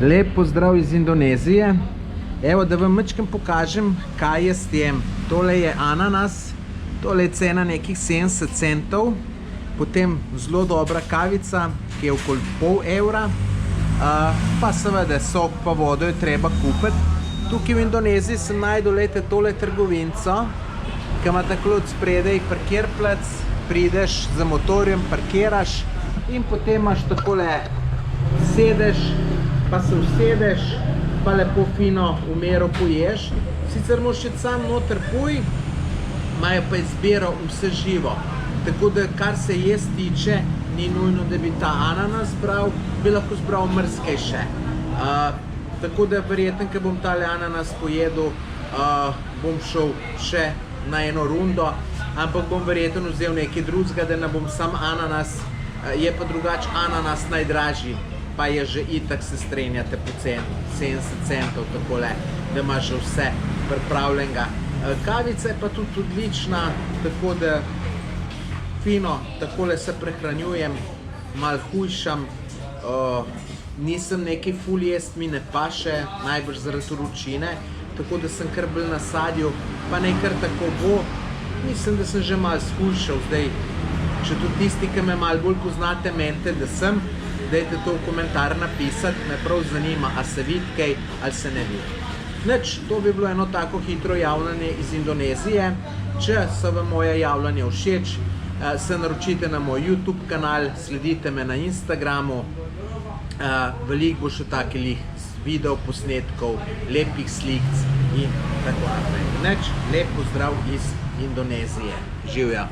Lep pozdrav iz Indonezije. Evo, da vam mačkam pokažem, kaj jaz jem. Tole je ananas, tole je cena nekih 70 centov, potem zelo dobra kavica, ki je okoli pol evra, pa seveda sok pa vodo je treba kupiti. Tukaj v Indoneziji sem najdel tole trgovinco, ki ima takole od spredaj parkirplac, prideš za motorjem, parkiraš in potem imaš takole sedež, pa se usedeš, pa lepo fino v mero poješ. Sicer moraš iti sam noter poj, imajo pa izbiro vse živo. Tako da, kar se jaz tiče, ni nujno, da bi ta ananas bral, bi lahko zbral marsikaj še. Tako da verjetno, ko bom tale ananas pojedel, bom šel še na eno rundo, ampak bom verjetno vzel nekaj drugega, da ne bom sam ananas, je pa drugače ananas najdražji, pa je že itak se strenjate po ceni, 70 centov, takole, da imaš že vse pripravljenega. Kavica je pa tudi odlična, tako da fino, takole se prehranjujem, malo hujšam, nisem nekaj ful jest, mi ne paše, najbrž zaradi vročine, tako da sem kar bolj na sadju, pa ne kar tako bo. Mislim, da sem že malo shujšal, zdaj, če tudi tisti, ki me malo bolj poznate, menite, da sem, dajte to v komentar napisati, me prav zanima, a se vidi kaj, ali se ne vidi. Nič, to bi bilo eno tako hitro javljanje iz Indonezije. Če so vam moje javljanje všeč, se naročite na moj YouTube kanal, sledite me na Instagramu, veliko bo še takih video posnetkov, lepih slik in tako naprej. Nič, lep pozdrav iz Indonezije. Živja!